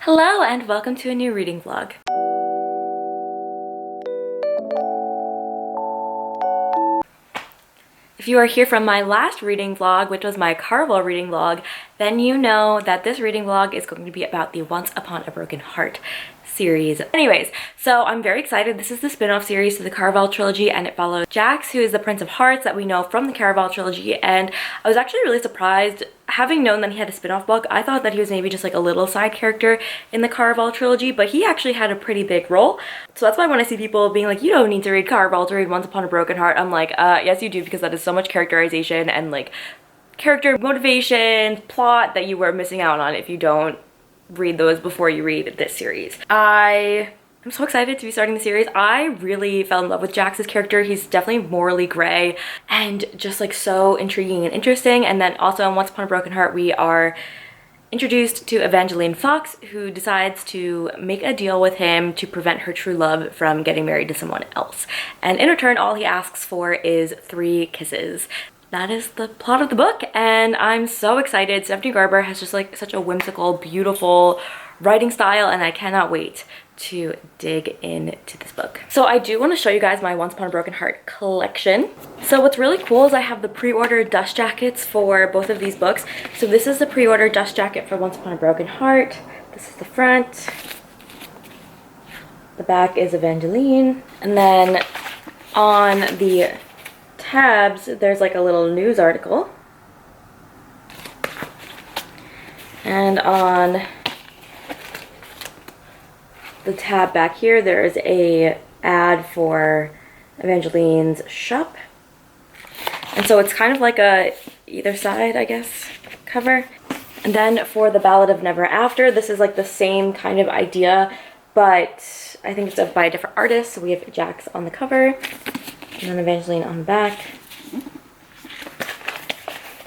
Hello and welcome to a new reading vlog. If you are here from my last reading vlog, which was my Caraval reading vlog, then you know that this reading vlog is going to be about the Once Upon a Broken Heart series. Anyways, so I'm very excited. This is the spin-off series to the Caraval trilogy, and it follows Jax, who is the Prince of Hearts that we know from the Caraval trilogy, and I was actually really surprised. Having known that he had a spin-off book, I thought that he was maybe just like a little side character in the Caraval trilogy, but he actually had a pretty big role. So that's why when I see people being like, you don't need to read Caraval to read Once Upon a Broken Heart, I'm like, yes you do, because that is so much characterization and like character motivation, plot that you were missing out on if you don't read those before you read this series. I'm so excited to be starting the series. I really fell in love with Jax's character. He's definitely morally gray and just like so intriguing and interesting. And then also in Once Upon a Broken Heart, we are introduced to Evangeline Fox, who decides to make a deal with him to prevent her true love from getting married to someone else. And in return, all he asks for is 3 kisses. That is the plot of the book, and I'm so excited. Stephanie Garber has just like such a whimsical, beautiful writing style, and I cannot wait to dig into this book. So I do want to show you guys my Once Upon a Broken Heart collection. So what's really cool is I have the pre-order dust jackets for both of these books. So this is the pre-order dust jacket for Once Upon a Broken Heart. This is the front. The back is Evangeline. And then on the tabs, there's like a little news article. And on the tab back here, there's a ad for Evangeline's shop. And so it's kind of like a either side, I guess, cover. And then for the Ballad of Never After, this is like the same kind of idea, but I think it's by a different artist. So we have Jax on the cover and then Evangeline on the back.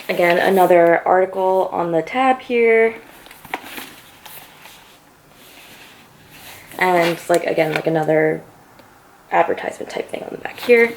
Again, another article on the tab here. And like, again, like another advertisement type thing on the back here.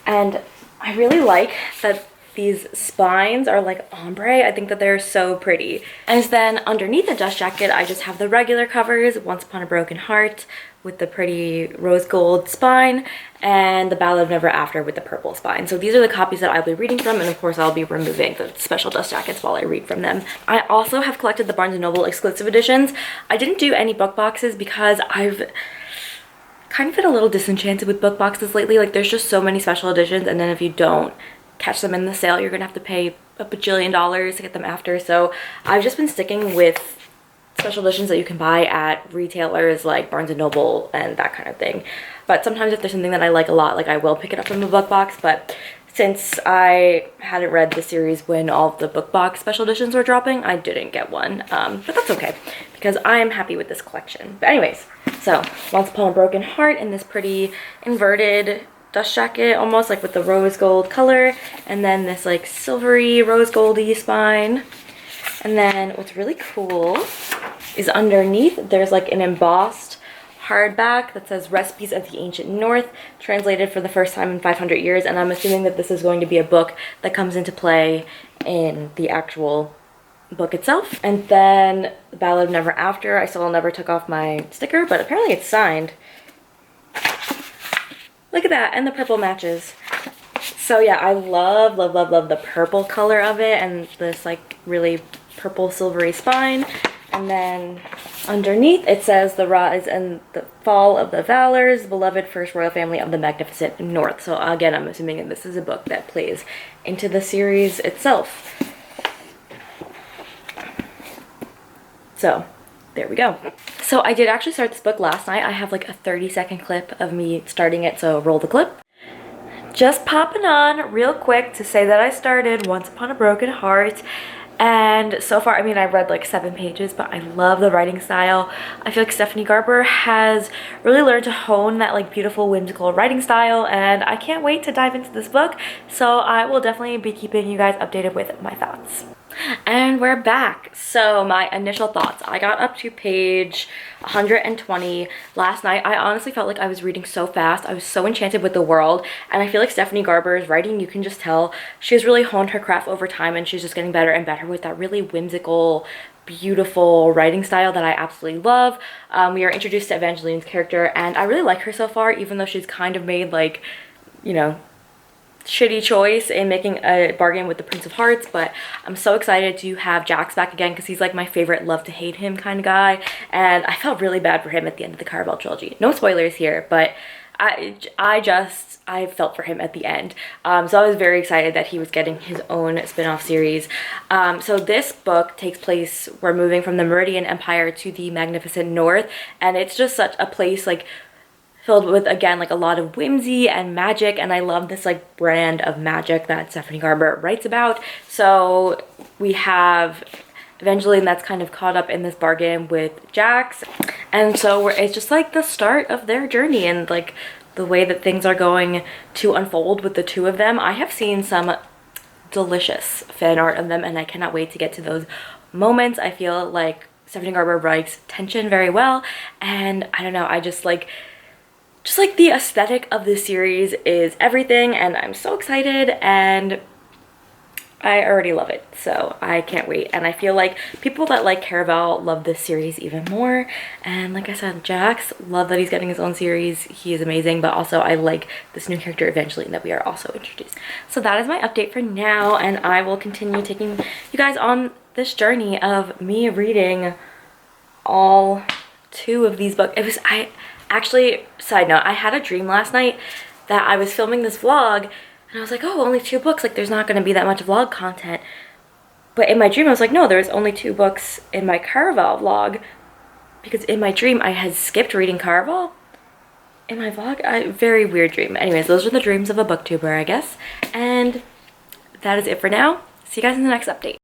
And I really like that these spines are like ombre. I think that they're so pretty. And then underneath the dust jacket, I just have the regular covers, Once Upon a Broken Heart with the pretty rose gold spine, and the Ballad of Never After with the purple spine. So these are the copies that I'll be reading from, and of course I'll be removing the special dust jackets while I read from them. I also have collected the Barnes & Noble exclusive editions. I didn't do any book boxes because I've kind of been a little disenchanted with book boxes lately. Like, there's just so many special editions, and then if you don't catch them in the sale, you're gonna have to pay a bajillion dollars to get them after. So I've just been sticking with special editions that you can buy at retailers like Barnes & Noble and that kind of thing. But sometimes if there's something that I like a lot, like I will pick it up from the book box. But since I hadn't read the series when all of the book box special editions were dropping, I didn't get one. But that's okay, because I am happy with this collection. But anyways, so Once Upon a Broken Heart in this pretty inverted dust jacket, almost like with the rose gold color, and then this like silvery rose goldy spine. And then what's really cool is underneath there's like an embossed hardback that says Recipes of the Ancient North, translated for the first time in 500 years. And I'm assuming that this is going to be a book that comes into play in the actual book itself. And then the Ballad of Never After, I still never took off my sticker, but apparently it's signed. Look at that, and the purple matches. So yeah, I love the purple color of it, and this like really purple silvery spine. And then underneath it says The Rise and the Fall of the Valors, beloved first royal family of the magnificent North. So again, I'm assuming that this is a book that plays into the series itself. So there we go. So I did actually start this book last night. I have like a 30-second clip of me starting it, so roll the clip. Just popping on real quick to say that I started Once Upon a Broken Heart. And so far, I mean, I've read like 7 pages, but I love the writing style. I feel like Stephanie Garber has really learned to hone that like beautiful, whimsical writing style, and I can't wait to dive into this book. So I will definitely be keeping you guys updated with my thoughts. And we're back. So my initial thoughts. I got up to page 120 last night. I honestly felt like I was reading so fast. I was so enchanted with the world, and I feel like Stephanie Garber's writing, you can just tell she has really honed her craft over time, and she's just getting better and better with that really whimsical, beautiful writing style that I absolutely love. We are introduced to Evangeline's character, and I really like her so far, even though she's kind of made like, you know, shitty choice in making a bargain with the Prince of Hearts. But I'm so excited to have Jax back again because he's like my favorite love to hate him kind of guy, and I felt really bad for him at the end of the Caraval trilogy. No spoilers here, but I felt for him at the end. So I was very excited that he was getting his own spin-off series. So this book takes place, we're moving from the Meridian Empire to the Magnificent North, and it's just such a place like filled with, again, like a lot of whimsy and magic, and I love this like brand of magic that Stephanie Garber writes about. So we have Evangeline that's kind of caught up in this bargain with Jax, and so it's just like the start of their journey and like the way that things are going to unfold with the two of them. I have seen some delicious fan art of them, and I cannot wait to get to those moments. I feel like Stephanie Garber writes tension very well, and I don't know, I just like the aesthetic of this series is everything, and I'm so excited, and I already love it, so I can't wait. And I feel like people that like Caraval love this series even more, and like I said, Jax, love that he's getting his own series. He is amazing, but also I like this new character Evangeline that we are also introduced. So that is my update for now, and I will continue taking you guys on this journey of me reading all 2 of these books. Actually, side note, I had a dream last night that I was filming this vlog, and I was like, oh, only 2 books, like there's not going to be that much vlog content. But in my dream, I was like, no, there's only 2 books in my Caraval vlog, because in my dream, I had skipped reading Caraval in my vlog. Very weird dream. Anyways, those are the dreams of a booktuber, I guess. And that is it for now. See you guys in the next update.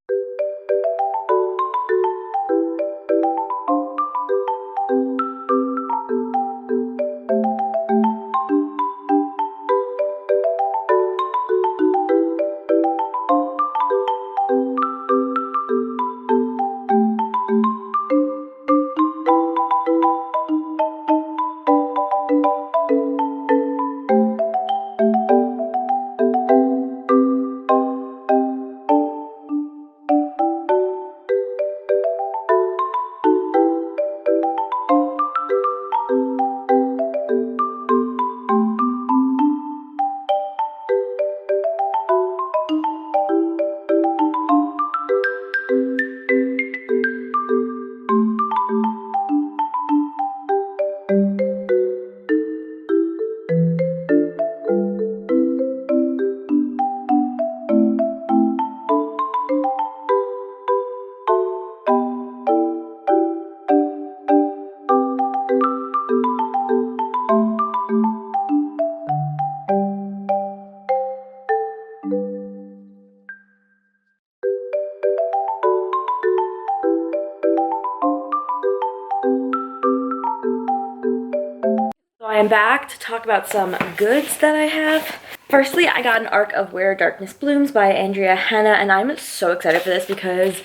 I am back to talk about some goods that I have. Firstly, I got an arc of Where Darkness Blooms by Andrea Hanna, and I'm so excited for this because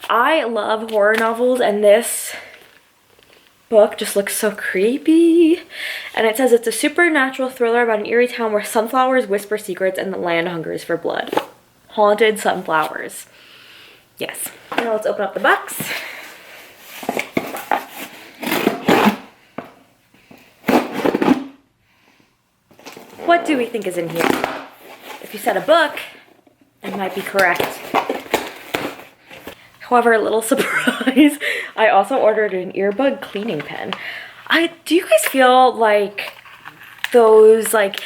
I love horror novels, and this book just looks so creepy. And it says it's a supernatural thriller about an eerie town where sunflowers whisper secrets and the land hungers for blood. Haunted sunflowers. Yes. Now let's open up the box. What do we think is in here? If you said a book, it might be correct. However, a little surprise, I also ordered an earbud cleaning pen. Do you guys feel like those like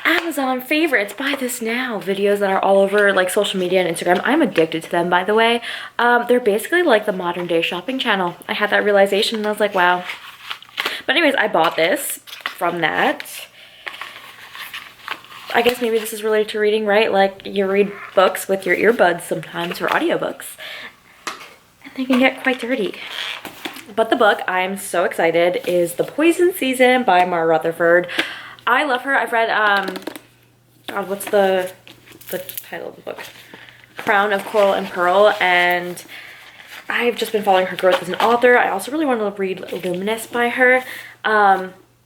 Amazon favorites, buy this now videos that are all over like social media and Instagram? I'm addicted to them, by the way. They're basically like the modern day shopping channel. I had that realization and I was like, wow. But anyways, I bought this from that. I guess maybe this is related to reading, right? Like you read books with your earbuds sometimes, or audiobooks, and they can get quite dirty. But the book I'm so excited is The Poison Season by Mara Rutherford. I love her. I've read God, what's the title of the book? Crown of Coral and Pearl, and I've just been following her growth as an author. I also really want to read Luminous by her.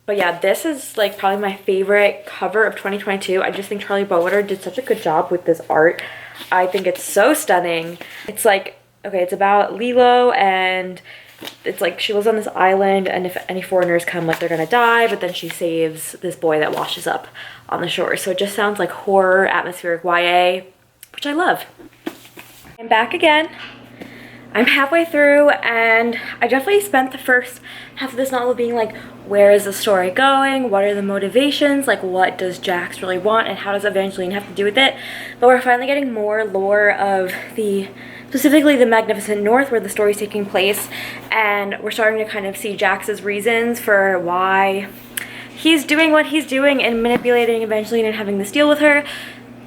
But yeah, this is like probably my favorite cover of 2022. I just think Charlie Bowater did such a good job with this art. I think it's so stunning. It's like okay, it's about Lilo, and it's like she lives on this island, and if any foreigners come, like, they're gonna die, but then she saves this boy that washes up on the shore. So it just sounds like horror, atmospheric YA, which I love. I'm back again. I'm halfway through, and I definitely spent the first half of this novel being like, where is the story going? What are the motivations? Like, what does Jax really want, and how does Evangeline have to do with it? But we're finally getting more lore of specifically the Magnificent North, where the story's taking place, and we're starting to kind of see Jax's reasons for why he's doing what he's doing and manipulating Evangeline and having this deal with her.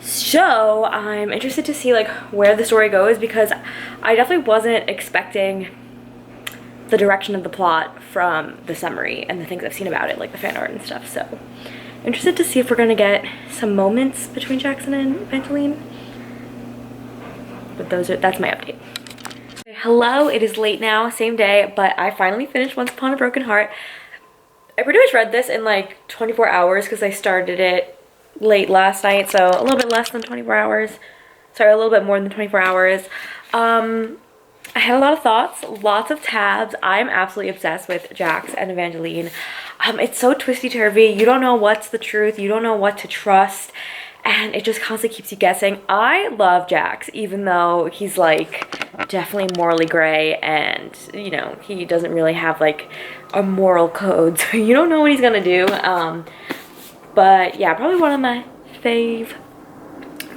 So I'm interested to see like where the story goes, because I definitely wasn't expecting the direction of the plot from the summary and the things I've seen about it, like the fan art and stuff. So interested to see if we're gonna get some moments between Jackson and Evangeline. But that's my update. Okay, hello, it is late now, same day, but I finally finished Once Upon a Broken Heart. I pretty much read this in like 24 hours because I started it late last night, so a little bit less than 24 hours. Sorry, a little bit more than 24 hours. I had a lot of thoughts, lots of tabs. I'm absolutely obsessed with Jax and Evangeline. It's so twisty-turvy. You don't know what's the truth. You don't know what to trust. And it just constantly keeps you guessing. I love Jax, even though he's like definitely morally gray, and you know, he doesn't really have like a moral code, so you don't know what he's gonna do. But yeah, probably one of my fave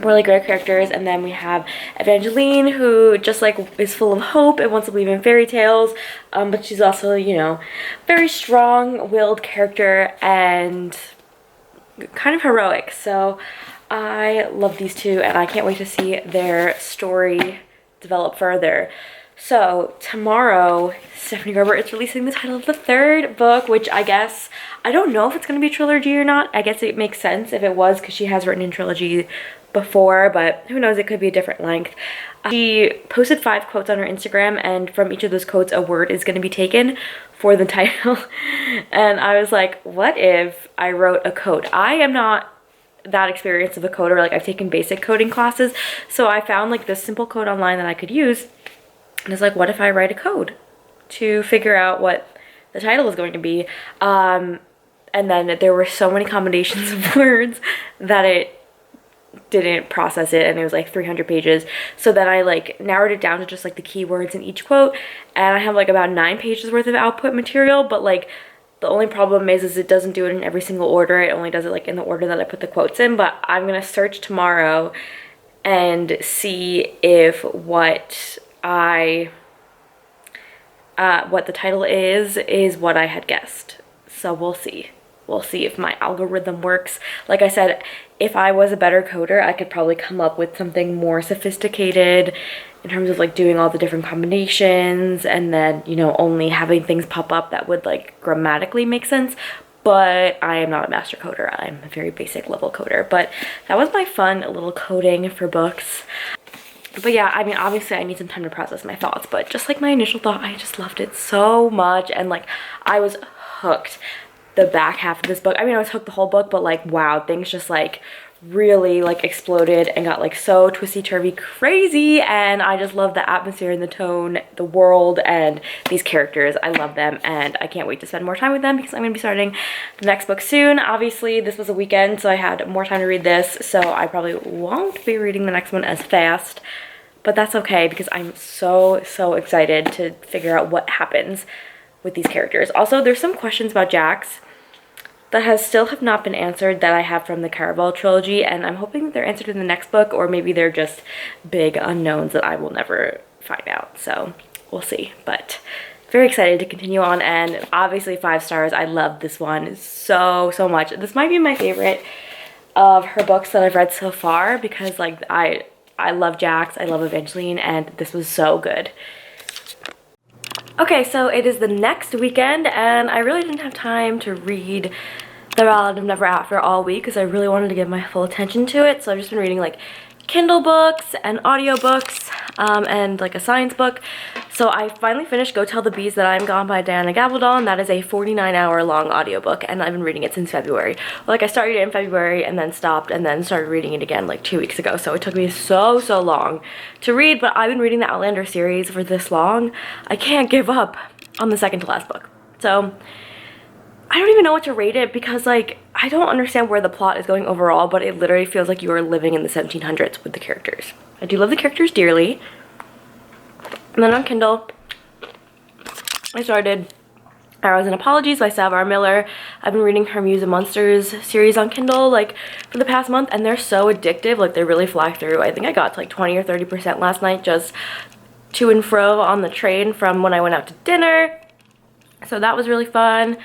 really great characters. And then we have Evangeline, who just like is full of hope and wants to believe in fairy tales, but she's also, you know, very strong-willed character and kind of heroic. So I love these two, and I can't wait to see their story develop further. So tomorrow, Stephanie Gerber is releasing the title of the third book, which I guess, I don't know if it's going to be a trilogy or not. I guess it makes sense if it was, because she has written in trilogy before, but who knows, it could be a different length. She posted 5 quotes on her Instagram, and from each of those quotes, a word is going to be taken for the title. And I was like, what if I wrote a code? I am not that experienced of a coder. Like, I've taken basic coding classes, so I found like this simple code online that I could use. And it's like, what if I write a code to figure out what the title is going to be? And then there were so many combinations of words that it didn't process it, and it was like 300 pages. So then I like narrowed it down to just like the keywords in each quote, and I have like about 9 pages worth of output material. But like the only problem is it doesn't do it in every single order. It only does it like in the order that I put the quotes in. But I'm gonna search tomorrow and see if what the title is what I had guessed. So we'll see. We'll see if my algorithm works. Like I said, if I was a better coder, I could probably come up with something more sophisticated in terms of like doing all the different combinations, and then, you know, only having things pop up that would like grammatically make sense. But I am not a master coder. I'm a very basic level coder. But that was my fun little coding for books. But yeah, I mean, obviously I need some time to process my thoughts, but just like my initial thought, I just loved it so much, and like I was hooked the back half of this book. I mean, I was hooked the whole book, but like, wow, things just like really like exploded and got like so twisty-turvy crazy, and I just love the atmosphere and the tone, the world, and these characters. I love them, and I can't wait to spend more time with them, because I'm gonna be starting the next book soon. Obviously, this was a weekend, so I had more time to read this, so I probably won't be reading the next one as fast. But that's okay, because I'm so excited to figure out what happens with these characters. Also, there's some questions about Jax that still have not been answered that I have from the Caraval trilogy, and I'm hoping that they're answered in the next book, or maybe they're just big unknowns that I will never find out. So we'll see. But very excited to continue on, and obviously 5 stars. I love this one so much. This might be my favorite of her books that I've read so far, because like I love Jax, I love Evangeline, and this was so good. Okay, so it is the next weekend, and I really didn't have time to read The Ballad of Never After all week, because I really wanted to give my full attention to it. So I've just been reading like Kindle books and audiobooks, and like a science book. So I finally finished Go Tell the Bees That I'm Gone by Diana Gabaldon, and that is a 49-hour long audiobook, and I've been reading it since February. Like, I started it in February and then stopped and then started reading it again like 2 weeks ago, so it took me so long to read, but I've been reading the Outlander series for this long. I can't give up on the second to last book. So I don't even know what to rate it because, like, I don't understand where the plot is going overall, but it literally feels like you are living in the 1700s with the characters. I do love the characters dearly. And then on Kindle, I started Arrows and Apologies by Savara Miller. I've been reading her Muse of Monsters series on Kindle, like, for the past month, and they're so addictive. Like, they really fly through. I think I got to, like, 20 or 30% last night just to and fro on the train from when I went out to dinner. So that was really fun.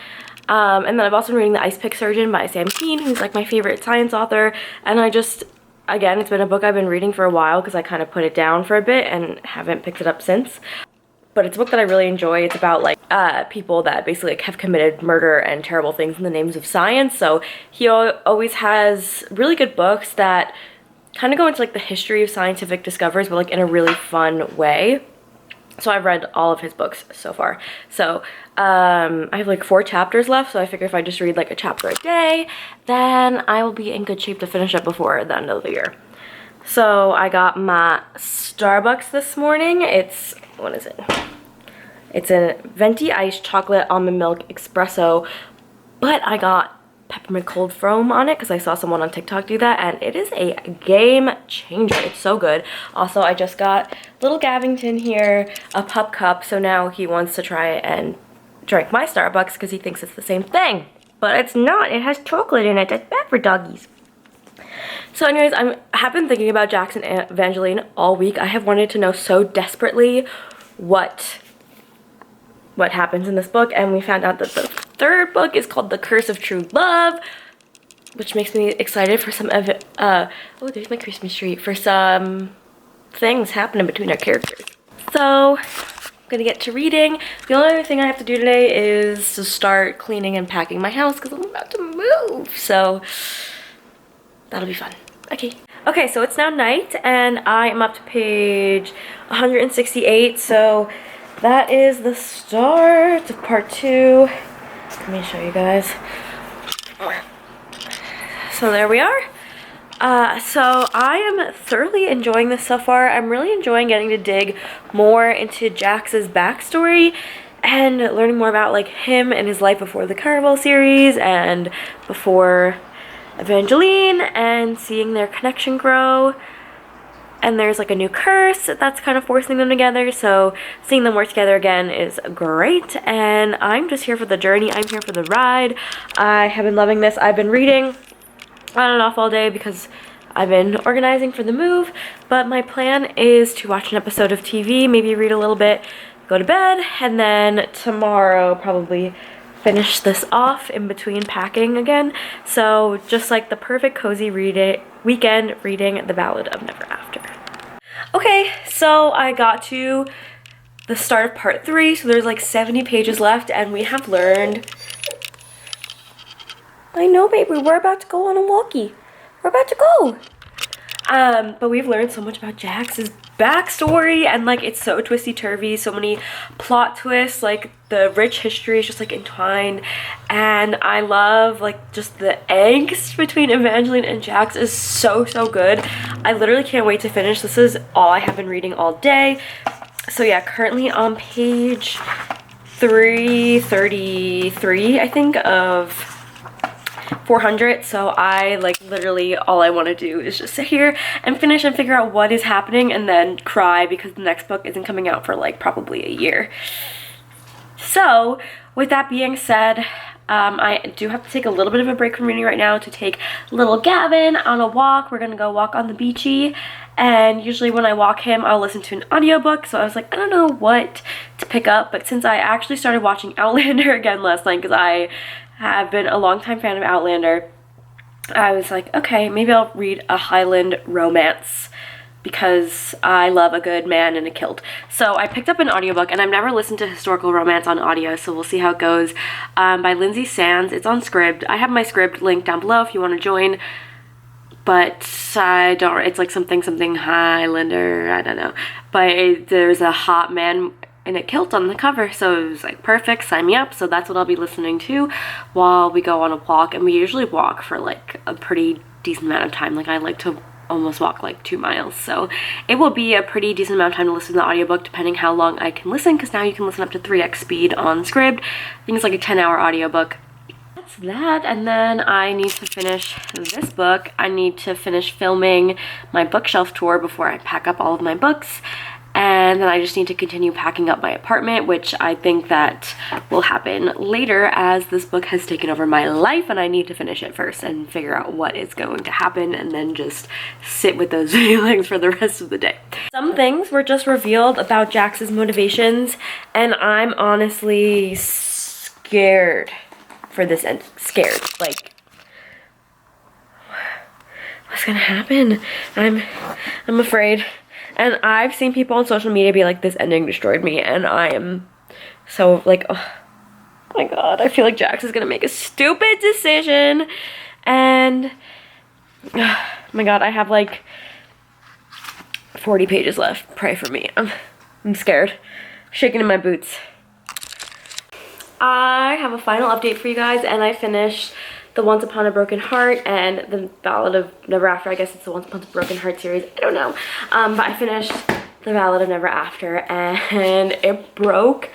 And then I've also been reading The Ice Pick Surgeon by Sam Keane, who's, like, my favorite science author, and I just... Again, it's been a book I've been reading for a while because I kind of put it down for a bit and haven't picked it up since. But it's a book that I really enjoy. It's about, like, people that basically, like, have committed murder and terrible things in the names of science. So he always has really good books that kind of go into, like, the history of scientific discoveries, but, like, in a really fun way. So I've read all of his books so far. So I have like 4 chapters left, so I figure if I just read like a chapter a day, then I will be in good shape to finish it before the end of the year. So I got my Starbucks this morning. It's, what is it? It's a venti iced chocolate almond milk espresso, but I got peppermint cold foam on it because I saw someone on TikTok do that, and it is a game changer. It's so good. Also, I just got little Gavington here a pup cup, so now he wants to try and drink my Starbucks because he thinks it's the same thing, but it's not. It has chocolate in it. That's bad for doggies. So anyways, I have been thinking about Jax and Evangeline all week. I have wanted to know so desperately what happens in this book, and we found out that the third book is called The Curse of True Love, which makes me excited for some oh, there's my Christmas tree, for some things happening between our characters. So I'm gonna get to reading. The only other thing I have to do today is to start cleaning and packing my house because I'm about to move, so that'll be fun. Okay, so it's now night and I am up to page 168, so that is the start of part 2. Let me show you guys. So there we are. So I am thoroughly enjoying this so far. I'm really enjoying getting to dig more into Jax's backstory and learning more about, like, him and his life before the Carnival series and before Evangeline, and seeing their connection grow. And there's, like, a new curse that's kind of forcing them together, so seeing them work together again is great, and I'm just here for the journey. I'm here for the ride. I have been loving this. I've been reading on and off all day because I've been organizing for the move, but my plan is to watch an episode of TV, maybe read a little bit, go to bed, and then tomorrow probably finish this off in between packing again. So just like the perfect cozy weekend reading The Ballad of Never After. Okay, so I got to the start of part 3, so there's like 70 pages left, and we have learned... I know, baby, we're about to go on a walkie. We're about to go. But we've learned so much about Jax's backstory, and, like, it's so twisty-turvy, so many plot twists, like, the rich history is just, like, entwined, and I love, like, just the angst between Evangeline and Jax is so good. I literally can't wait to finish. This is all I have been reading all day. So yeah, currently on page 333, I think, of 400, so I, like, literally all I want to do is just sit here and finish and figure out what is happening and then cry because the next book isn't coming out for, like, probably a year. So with that being said, I do have to take a little bit of a break from reading right now to take little Gavin on a walk. We're gonna go walk on the beachy, and usually when I walk him I'll listen to an audiobook, so I was like, I don't know what to pick up, but since I actually started watching Outlander again last night because I have been a longtime fan of Outlander, I was like, okay, maybe I'll read a Highland romance because I love a good man in a kilt. So I picked up an audiobook, and I've never listened to historical romance on audio, so we'll see how it goes, by Lindsay Sands. It's on Scribd. I have my Scribd link down below if you want to join, but I don't, it's like something Highlander, I don't know, but there's a hot man in a kilt on the cover, so it was like perfect, sign me up. So that's what I'll be listening to while we go on a walk, and we usually walk for like a pretty decent amount of time. Like I like to almost walk like 2 miles, so it will be a pretty decent amount of time to listen to the audiobook, depending how long I can listen, because now you can listen up to 3x speed on Scribd. I think it's like a 10-hour audiobook. That's that. And then I need to finish this book. I need to finish filming my bookshelf tour before I pack up all of my books. And then I just need to continue packing up my apartment, which I think that will happen later as this book has taken over my life, and I need to finish it first and figure out what is going to happen, and then just sit with those feelings for the rest of the day. Some things were just revealed about Jax's motivations, and I'm honestly scared for this end. Scared. Like, what's gonna happen? I'm afraid. And I've seen people on social media be like, this ending destroyed me, and I am so like, oh my god, I feel like Jax is gonna make a stupid decision, and oh my god, I have like 40 pages left. Pray for me. I'm scared. Shaking in my boots. I have a final update for you guys, and I finished the Once Upon a Broken Heart and the Ballad of Never After. I guess it's the Once Upon a Broken Heart series. I don't know. But I finished the Ballad of Never After, and it broke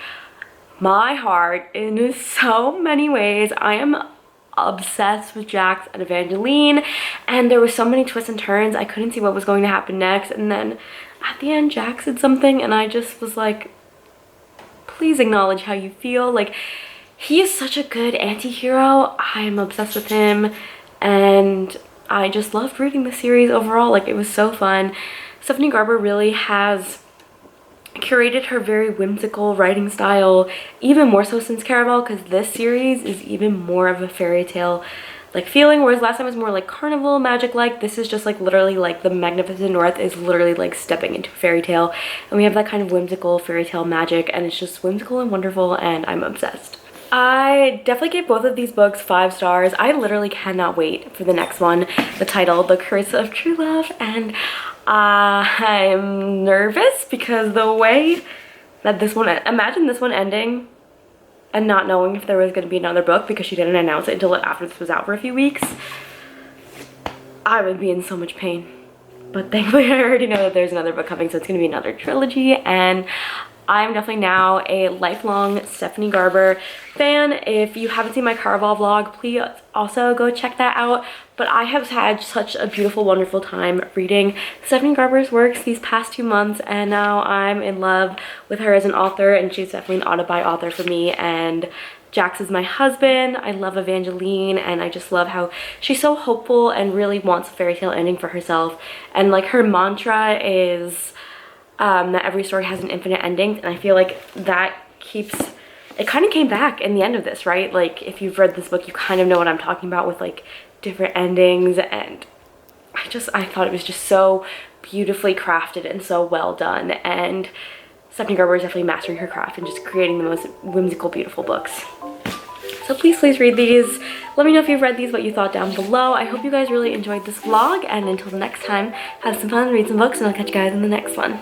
my heart in so many ways. I am obsessed with Jax and Evangeline, and there were so many twists and turns. I couldn't see what was going to happen next, and then at the end Jax did something, and I just was like, please acknowledge how you feel. Like, he is such a good anti-hero. I'm obsessed with him, and I just loved reading the series overall. Like, it was so fun. Stephanie Garber really has curated her very whimsical writing style, even more so since Caraval, because this series is even more of a fairy tale like feeling, whereas last time was more like carnival magic like. This is just like literally like the Magnificent North is literally like stepping into a fairy tale, and we have that kind of whimsical fairy tale magic, and it's just whimsical and wonderful, and I'm obsessed. I definitely gave both of these books 5 stars. I literally cannot wait for the next one, the title, The Curse of True Love, and I'm nervous because the way that this one, imagine this one ending and not knowing if there was going to be another book, because she didn't announce it until after this was out for a few weeks. I would be in so much pain. But thankfully I already know that there's another book coming, so it's going to be another trilogy, and I'm definitely now a lifelong Stephanie Garber fan. If you haven't seen my Caraval vlog, please also go check that out. But I have had such a beautiful, wonderful time reading Stephanie Garber's works these past 2 months, and now I'm in love with her as an author, and she's definitely an auto-buy author for me. And Jax is my husband. I love Evangeline, and I just love how she's so hopeful and really wants a fairy tale ending for herself. And like, her mantra is that every story has an infinite ending, and I feel like that keeps, it kind of came back in the end of this, right? Like, if you've read this book, you kind of know what I'm talking about with like different endings, and I thought it was just so beautifully crafted and so well done, and Stephanie Garber is definitely mastering her craft and just creating the most whimsical, beautiful books. So please read these. Let me know if you've read these, what you thought down below. I hope you guys really enjoyed this vlog, and until the next time, have some fun, read some books, and I'll catch you guys in the next one.